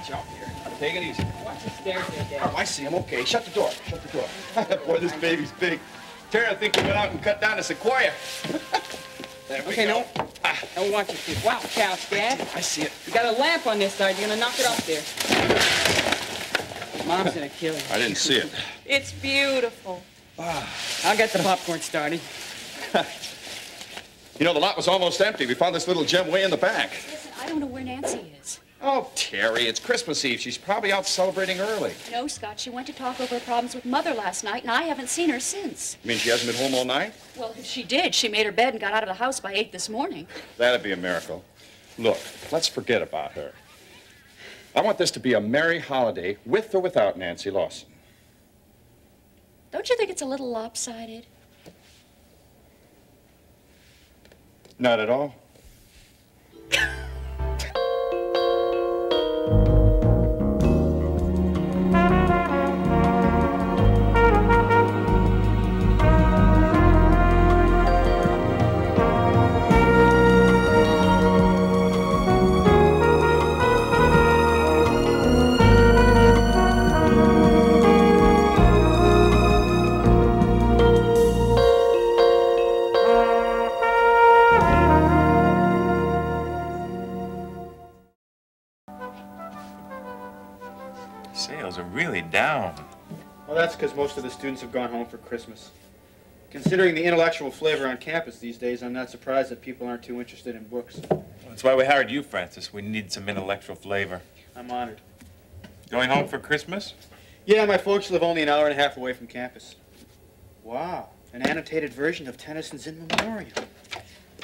watch out here. Take it easy. Watch the stairs there, Dad. Oh, I see him. Okay, shut the door. Shut the door. Boy, this baby's big. Tara, I think we went out and cut down a sequoia. There we go. No. Now watch it, kid. Wow, couch, Dad. I see it. You got a lamp on this side. You're gonna knock it off there. Mom's gonna kill you. I didn't see it. It's beautiful. I'll get the popcorn started. You know, the lot was almost empty. We found this little gem way in the back. Listen, I don't know where Nancy is. Oh, Terry, it's Christmas Eve. She's probably out celebrating early. No, Scott, she went to talk over her problems with Mother last night, and I haven't seen her since. You mean she hasn't been home all night? Well, if she did, she made her bed and got out of the house by 8 this morning. That'd be a miracle. Look, let's forget about her. I want this to be a merry holiday with or without Nancy Lawson. Don't you think it's a little lopsided? Not at all. Sales are really down. Well, that's because most of the students have gone home for Christmas. Considering the intellectual flavor on campus these days, I'm not surprised that people aren't too interested in books. That's why we hired you, Francis. We need some intellectual flavor. I'm honored. Going home for Christmas? Yeah, my folks live only an hour and a half away from campus. Wow, an annotated version of Tennyson's In Memoriam.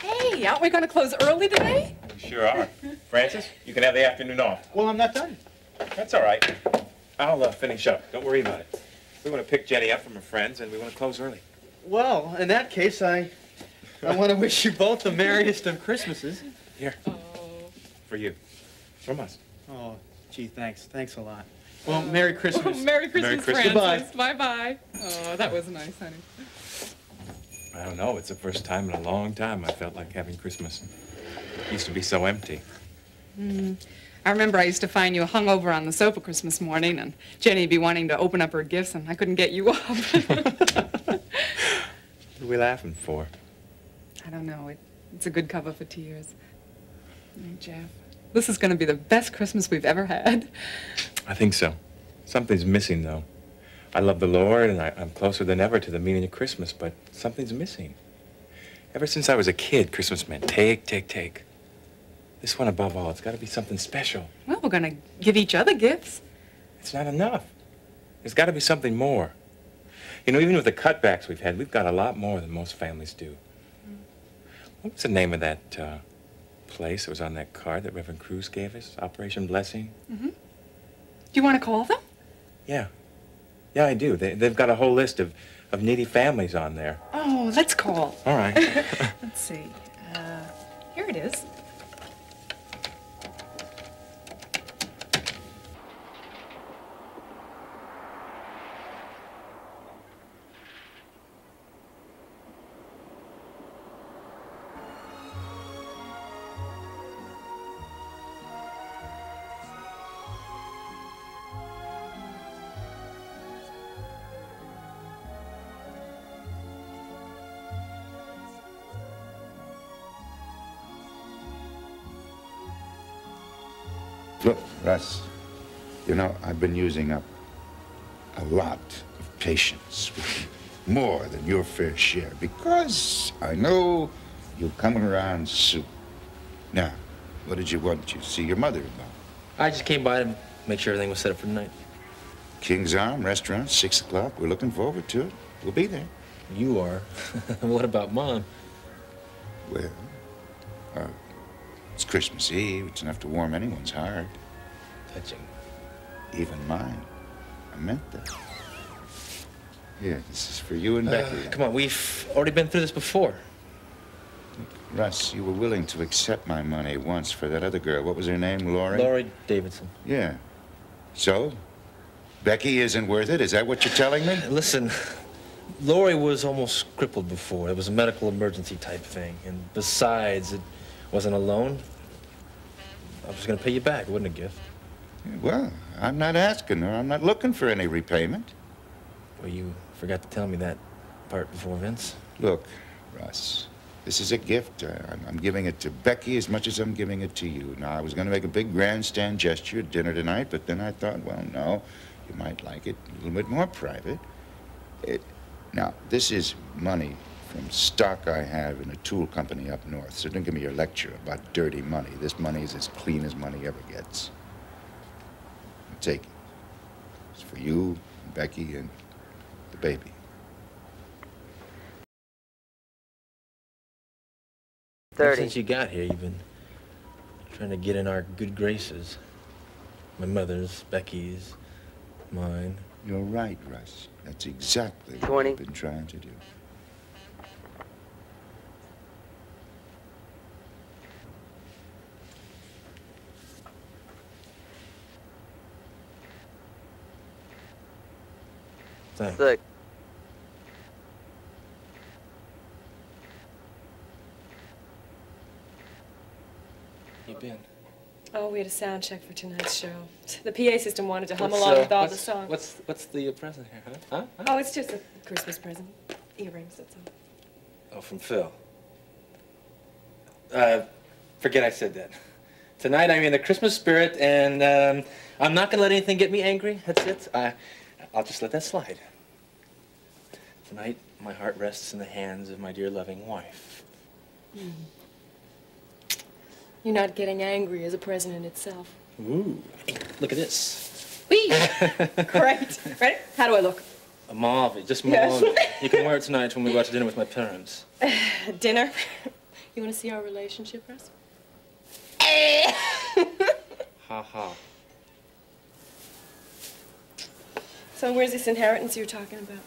Hey, aren't we going to close early today? We sure are. Francis, you can have the afternoon off. Well, I'm not done. That's all right. I'll finish up. Don't worry about it. We want to pick Jenny up from her friends, and we want to close early. Well, in that case, I want to wish you both the merriest of Christmases. Here. Oh. For you. From us. Oh, gee, thanks. Thanks a lot. Well, Merry Christmas. Merry Christmas, Merry Francis. Bye-bye. Oh, that was nice, honey. I don't know. It's the first time in a long time I felt like having Christmas. It used to be so empty. I remember I used to find you hung over on the sofa Christmas morning, and Jenny'd be wanting to open up her gifts, and I couldn't get you up. What are we laughing for? I don't know. It's a good cover for tears. Hey, Jeff, this is going to be the best Christmas we've ever had. I think so. Something's missing, though. I love the Lord, and I'm closer than ever to the meaning of Christmas, but something's missing. Ever since I was a kid, Christmas meant take, take, take. This one above all, it's got to be something special. Well, we're going to give each other gifts. It's not enough. There's got to be something more. You know, even with the cutbacks we've had, we've got a lot more than most families do. What was the name of that place that was on that card that Reverend Cruz gave us? Operation Blessing? Mm-hmm. Do you want to call them? Yeah. Yeah, I do. They've got a whole list of needy families on there. Oh, let's call. All right. Let's see. Here it is. Look, Russ, you know, I've been using up a lot of patience with you, more than your fair share, because I know you'll come around soon. Now, what did you want to see your mother-in-law? I just came by to make sure everything was set up for tonight. King's Arm Restaurant, 6 o'clock. We're looking forward to it. We'll be there. You are. What about Mom? Well, it's Christmas Eve. It's enough to warm anyone's heart. Touching. Even mine. I meant that. Here, this is for you and Becky. Come on, we've already been through this before. Russ, you were willing to accept my money once for that other girl. What was her name, Laurie? Laurie Davidson. Yeah. So? Becky isn't worth it? Is that what you're telling me? Listen, Laurie was almost crippled before. It was a medical emergency type thing. And besides, it wasn't a loan. I was going to pay you back. It wasn't a gift. Well, I'm not asking her. I'm not looking for any repayment. Well, you forgot to tell me that part before, Vince. Look, Russ, this is a gift. I'm giving it to Becky as much as I'm giving it to you. Now, I was going to make a big grandstand gesture at dinner tonight, but then I thought, well, no, you might like it a little bit more private. Now, this is money from stock I have in a tool company up north, so don't give me your lecture about dirty money. This money is as clean as money ever gets. Take it. It's for you, Becky, and the baby. Since you got here, you've been trying to get in our good graces. My mother's, Becky's, mine. You're right, Russ. That's exactly what 20. I've been trying to do. Thanks. Look. You been? Oh, we had a sound check for tonight's show. The PA system wanted to hum along with all the songs. What's the present here, huh? Oh, it's just a Christmas present. Earrings, that's all. Oh, from Phil. Forget I said that. Tonight I'm in the Christmas spirit, and I'm not gonna let anything get me angry. That's it. I'll just let that slide. Tonight, my heart rests in the hands of my dear loving wife. Mm. You're not getting angry as a present in itself. Ooh, look at this. Whee! Great. Ready? How do I look? A mauve, just mauve. Yes. You can wear it tonight when we go out to dinner with my parents. Dinner? You want to see our relationship, Russ? Ha ha. So where's this inheritance you're talking about?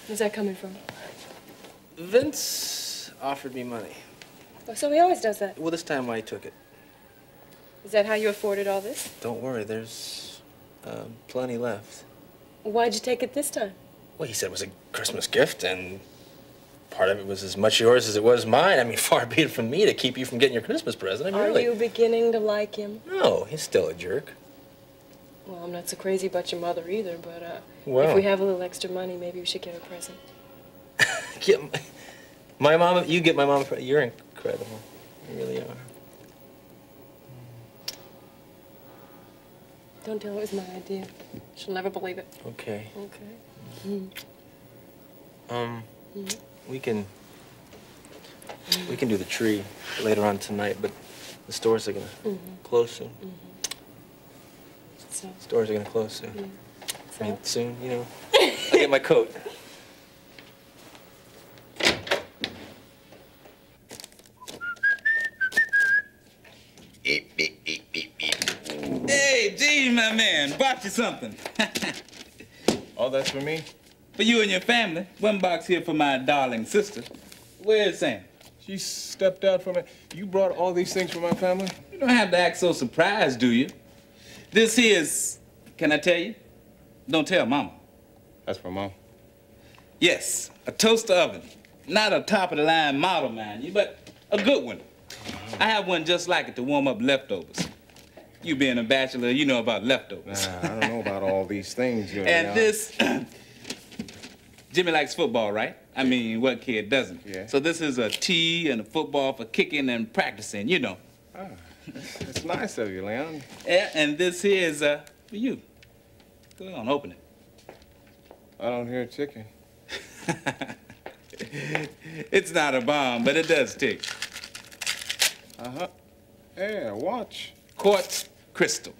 Where's that coming from? Vince offered me money. Oh, so he always does that. Well, this time I took it. Is that how you afforded all this? Don't worry, there's plenty left. Why'd you take it this time? Well, he said it was a Christmas gift, and part of it was as much yours as it was mine. I mean, far be it from me to keep you from getting your Christmas present. I mean, Are really. you beginning to like him? No, he's still a jerk. Well, I'm not so crazy about your mother either, but Well. if we have a little extra money, maybe we should get her a present. Get my mom, you get my mom, you're incredible. You really are. Don't tell her it was my idea. She'll never believe it. Okay. Okay. We can do the tree later on tonight, but the stores are gonna close soon. So, Stores are gonna close soon. so? I mean, soon, you know. I'll get my coat. Hey, Gene, my man, bought you something. Oh, that's for me? For you and your family. One box here for my darling sister. Where's Sam? She stepped out from it. You brought all these things for my family? You don't have to act so surprised, do you? This here's, can I tell you? Don't tell Mama. That's for Mom. Yes, a toaster oven. Not a top-of-the-line model, mind you, but a good one. I have one just like it to warm up leftovers. You being a bachelor, you know about leftovers. Nah, I don't know about all these things. And this, Jimmy likes football, right? I mean, what kid doesn't? Yeah. So this is a tee and a football for kicking and practicing, you know. Ah, that's nice of you, Leon. Yeah, and this here is for you. Go on, open it. I don't hear a ticking. It's not a bomb, but it does tick. Uh-huh. Hey, a watch. Quartz crystal.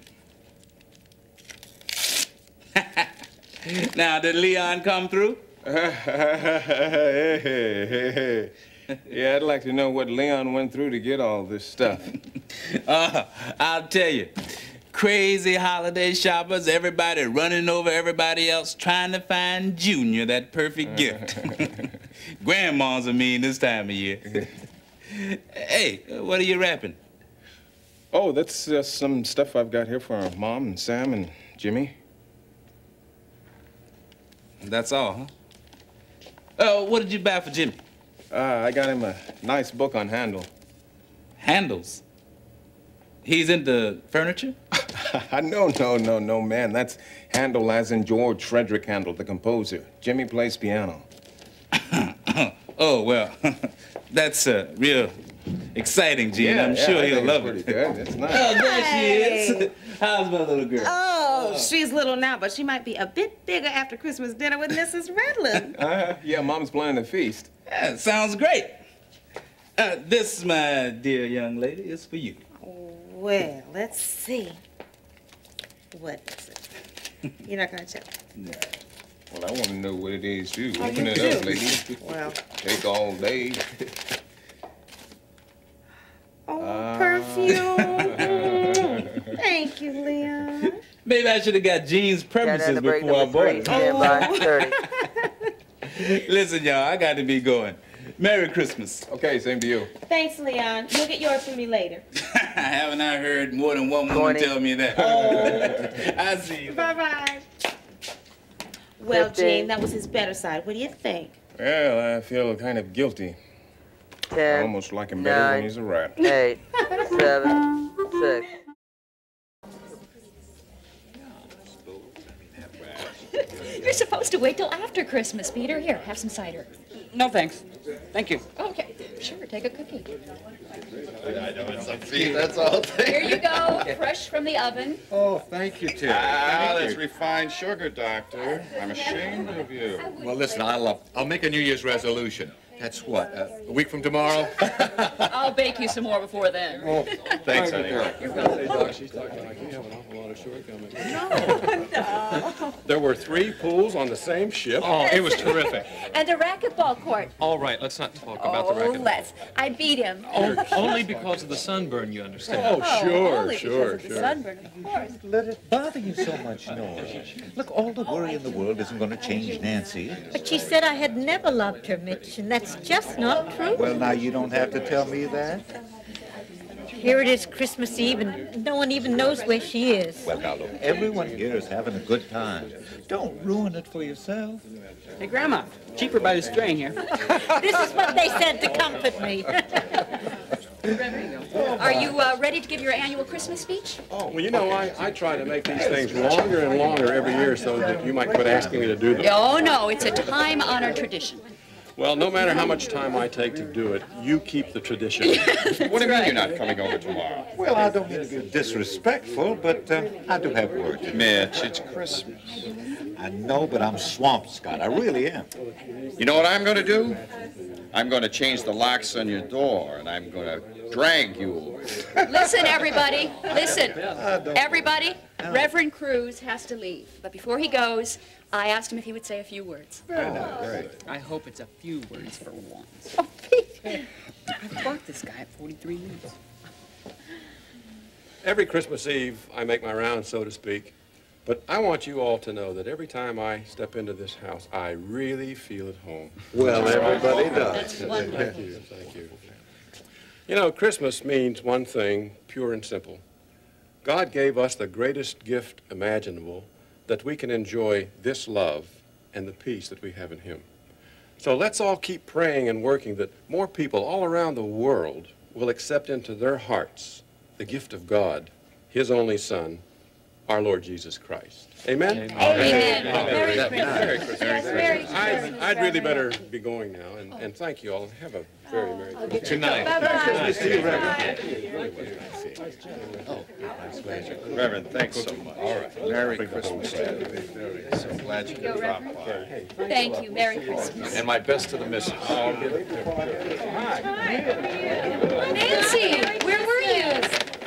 Now, did Leon come through? Hey. Yeah, I'd like to know what Leon went through to get all this stuff. I'll tell you. Crazy holiday shoppers, everybody running over everybody else, trying to find Junior that perfect gift. Grandmas are mean this time of year. Hey, what are you wrapping? Oh, that's some stuff I've got here for Mom and Sam and Jimmy. That's all, huh? Oh, what did you buy for Jimmy? I got him a nice book on Handel. Handles? He's into furniture? No, man. That's Handel as in George Frederick Handel, the composer. Jimmy plays piano. Oh, well, that's real exciting, Gene. I'm sure he'll love it. Pretty good. It's nice. Oh, there she is. How's my little girl? Oh, she's little now, but she might be a bit bigger after Christmas dinner with Mrs. Redland. Yeah, Mom's planning a feast. Yeah, sounds great. This, my dear young lady, is for you. Well, let's see. What is it? You're not going to tell me? No. Well, I want to know what it is, too. Oh, Open you it do? up, lady. Well. Take all day. Oh, perfume. Thank you, Leon. Maybe I should have got Gene's premises before I bought it. Listen, y'all, I got to be going. Merry Christmas. Okay, same to you. Thanks, Leon. You'll get yours from me later. Haven't I heard more than one woman tell me that? Oh. I see you. Bye-bye. Well, Gene, that was his better side. What do you think? Well, I feel kind of guilty. 10, I almost like him better when he's a rat. 8, 7, 6. You're supposed to wait till after Christmas, Peter. Here, have some cider. No, thanks. Thank you. Okay, sure, take a cookie. I know it's a feast, that's all. Here you go, fresh from the oven. Oh, thank you, Terry. Ah, that's refined sugar, Doctor. I'm ashamed of you. Well, listen, I'll make a New Year's resolution. That's what, a week from tomorrow? I'll bake you some more before then. Oh, thanks, honey. You're welcome. Doc, she's talking like you have an awful lot of shortcomings. No. There were 3 pools on the same ship. Oh, it was terrific. And a racquetball court. All right, let's not talk about the racket. Let's. I beat him. Oh, only because of the sunburn, you understand. Only because of the sunburn, of course. Let it bother you so much, Nora. Look, all the worry in the world isn't going to change Nancy. But she said I had never loved her, Mitch, and that's just not true. Well, now you don't have to tell me that. Here it is Christmas Eve, and no one even knows where she is. Well, now look, everyone here is having a good time. Don't ruin it for yourself. Hey, Grandma, cheaper by the strain here. This is what they said to comfort me. Are you ready to give your annual Christmas speech? Oh, well, you know, I try to make these things longer and longer every year so that you might quit asking me to do them. Oh, no, it's a time-honored tradition. Well, no matter how much time I take to do it, you keep the tradition. What do you mean you're not coming over tomorrow? Well, I don't mean to be disrespectful, but I do have work. Mitch, it's Christmas. I know, but I'm swamped, Scott. I really am. You know what I'm going to do? I'm going to change the locks on your door, and I'm going to drag you. Listen, everybody. Listen. Everybody, Reverend Cruz has to leave. But before he goes, I asked him if he would say a few words. Great. I hope it's a few words for once. Oh, Pete. I've got this guy at 43 minutes. Every Christmas Eve, I make my rounds, so to speak. But I want you all to know that every time I step into this house, I really feel at home. Well, everybody does. That's wonderful. Thank you, thank you. You know, Christmas means one thing, pure and simple. God gave us the greatest gift imaginable, that we can enjoy this love and the peace that we have in Him. So let's all keep praying and working that more people all around the world will accept into their hearts the gift of God, His only Son, our Lord Jesus Christ. Amen? Amen. Merry Christmas. Merry Christmas. I'd really better be going now, and thank you all, and have a very Merry Christmas. Good night. Nice to see you, Reverend, thanks so much. All right. Merry Christmas. So glad you could drop by. Thank you. Merry Christmas. And my best to the missus. Nancy, where were you?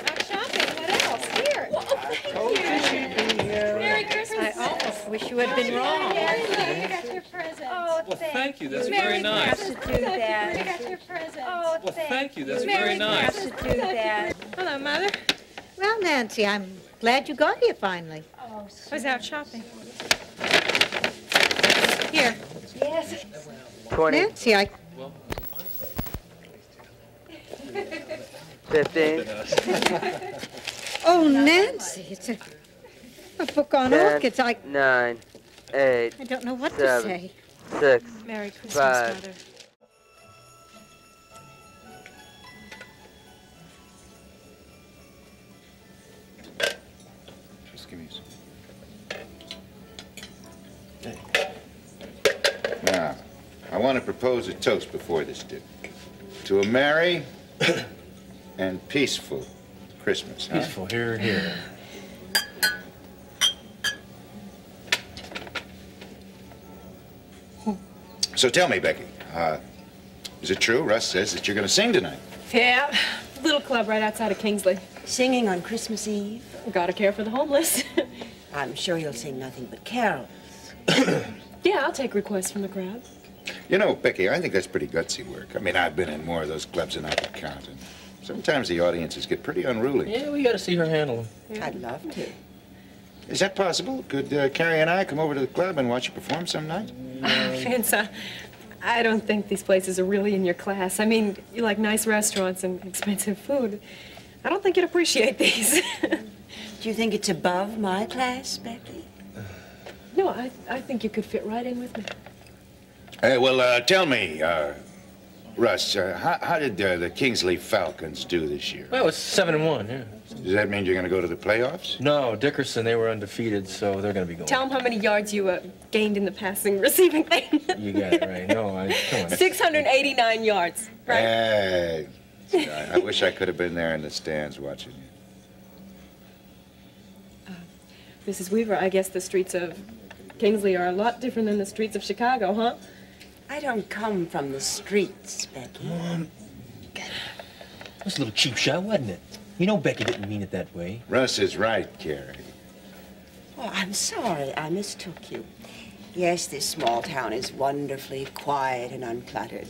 Out shopping. What else? Here. Well, oh, thank you. Merry Christmas. I almost wish you had been wrong. You got your present. Oh, Well, thank you. That's Merry very nice. To do that. You got your present. Oh, Well, thank you. That's very nice. To do that. Hello, Mother. Well, Nancy, I'm glad you got here finally. Oh, I was out shopping. Here. Yes. 20, Nancy, I... 15, Oh, Nancy, it's a book on 10, orchids. 9, 8, I don't know what to 7, say. 6, Merry Christmas, 5, Mother. Russ. Give me some. Now, I want to propose a toast before this dinner. To a merry and peaceful Christmas, huh? Peaceful, here, here. So tell me, Becky, is it true Russ says that you're going to sing tonight? Yeah, little club right outside of Kingsley. Singing on Christmas Eve? Gotta care for the homeless. I'm sure he'll sing nothing but carols. Yeah, I'll take requests from the crowd. You know, Becky, I think that's pretty gutsy work. I mean, I've been in more of those clubs than I could count, and sometimes the audiences get pretty unruly. Yeah, we gotta see her handle them. I'd love to. Is that possible? Could Carrie and I come over to the club and watch you perform some night? Vince, I don't think these places are really in your class. I mean, you like nice restaurants and expensive food. I don't think you'd appreciate these. Do you think it's above my class, Becky? No, I think you could fit right in with me. Hey, well, tell me, Russ, how did the Kingsley Falcons do this year? Well, it's 7-1, yeah. Does that mean you're going to go to the playoffs? No, Dickerson, they were undefeated, so they're gonna be going. Tell them how many yards you gained in the passing receiving thing. You got it right. No, come on. 689 yards, right? Hey, I wish I could have been there in the stands watching you. Mrs. Weaver, I guess the streets of Kingsley are a lot different than the streets of Chicago, huh? I don't come from the streets, Becky. Mom, that was a little cheap shot, wasn't it? You know Becky didn't mean it that way. Russ is right, Carrie. Oh, I'm sorry. I mistook you. Yes, this small town is wonderfully quiet and uncluttered.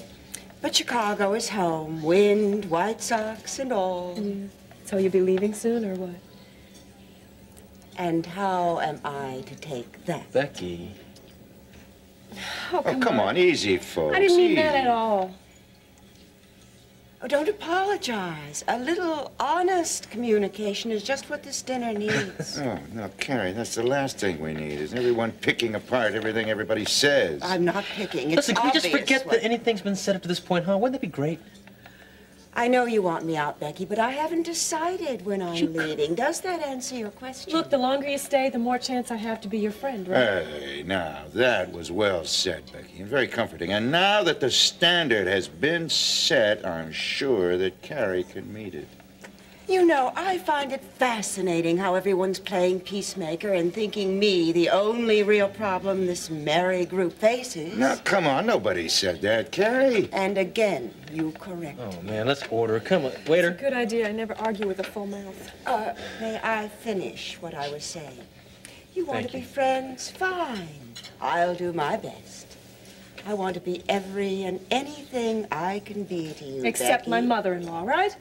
But Chicago is home. Wind, White Sox, and all. Yeah. So you'll be leaving soon, or what? And how am I to take that? Becky. Oh, come on. Easy, folks. I didn't mean easy. that at all. Oh, don't apologize. A little honest communication is just what this dinner needs. Oh, no, Carrie, that's the last thing we need, is everyone picking apart everything everybody says. I'm not picking. It's Listen, can we just obvious forget that anything's been said up to this point, huh? Wouldn't that be great? I know you want me out, Becky, but I haven't decided when I'm leaving. Does that answer your question? Look, the longer you stay, the more chance I have to be your friend, right? Hey, now, that was well said, Becky, and very comforting. And now that the standard has been set, I'm sure that Carrie can meet it. You know, I find it fascinating how everyone's playing peacemaker and thinking me the only real problem this merry group faces. Now, come on, nobody said that, Carrie. And again, you correct. Oh, man, let's order. Come on, waiter. It's a good idea. I never argue with a full mouth. May I finish what I was saying? You want Thank to be you. friends? Fine. I'll do my best. I want to be every and anything I can be to you, Except Becky. my mother-in-law, right?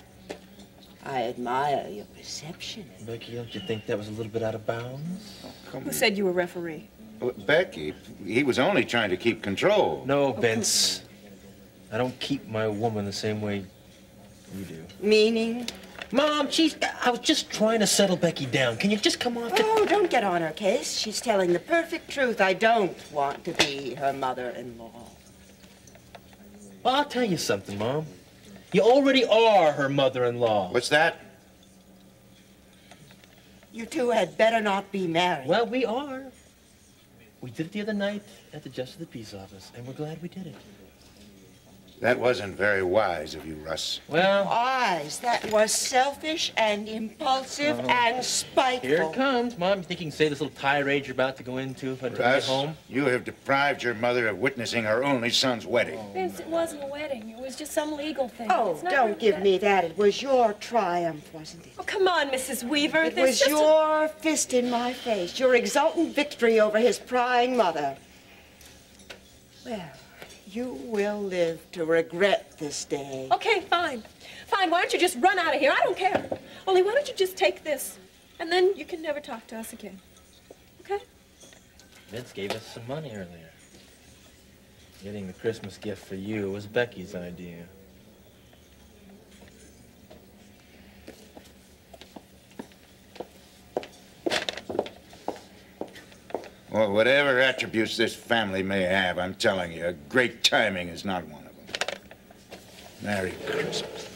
I admire your perception. Becky, don't you think that was a little bit out of bounds? Who said you were referee? Well, Becky, he was only trying to keep control. No, Vince. I don't keep my woman the same way you do. Meaning? Mom, I was just trying to settle Becky down. Can you just come off it? Oh, don't get on her case. She's telling the perfect truth. I don't want to be her mother-in-law. Well, I'll tell you something, Mom. You already are her mother-in-law. What's that? You two had better not be married. Well, we are. We did it the other night at the Justice of the Peace office, and we're glad we did it. That wasn't very wise of you, Russ. Well, Wise. That was selfish and impulsive and spiteful. here it comes. Mom, you think you can say this little tirade you're about to go into if I don't get Russ, home? you have deprived your mother of witnessing her only son's wedding. Vince, it wasn't a wedding. It was just some legal thing. Oh, It's not don't really give that- me that. It was your triumph, wasn't it? Oh, come on, Mrs. Weaver. It There's was just your fist in my face, your exultant victory over his prying mother. Well, you will live to regret this day. Okay, fine. Fine, why don't you just run out of here? I don't care. Only why don't you just take this, and then you can never talk to us again. Okay? Vince gave us some money earlier. Getting the Christmas gift for you was Becky's idea. Well, whatever attributes this family may have, I'm telling you, great timing is not one of them. Merry Christmas.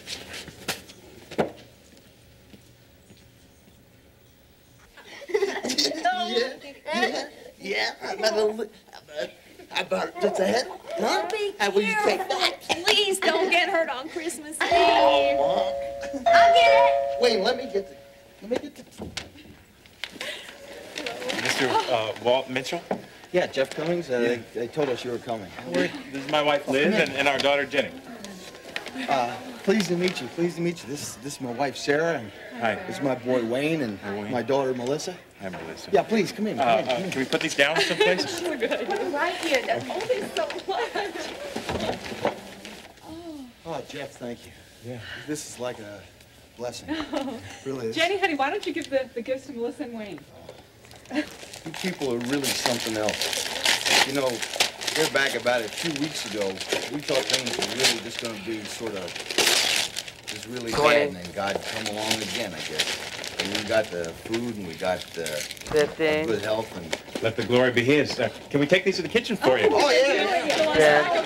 Yeah, how about just a head? Huh? How will you take that? Please don't get hurt on Christmas Eve. Oh, I'll get it. wait, let me get the... Mr. Walt Mitchell? Yeah, Jeff Cummings. They told us you were coming. This is my wife Liz and our daughter Jenny. Pleased to meet you. Pleased to meet you. This is my wife Sarah, and hi. This is my boy Wayne, and my daughter Melissa. Hi, Melissa. Yeah, please come in. Come in. Can we put these down someplace? Right here. Oh, there's so much. Oh, Jeff, thank you. Yeah. This is like a blessing. Really is. Jenny, honey, why don't you give the gifts to Melissa and Wayne? You people are really something else. You know, we're back about it 2 weeks ago. We thought things were really just going to be sort of just really bad, and then God come along again, I guess. And we got the food, and we got good health, and Let the glory be his. Can we take these to the kitchen for you? Oh, yeah.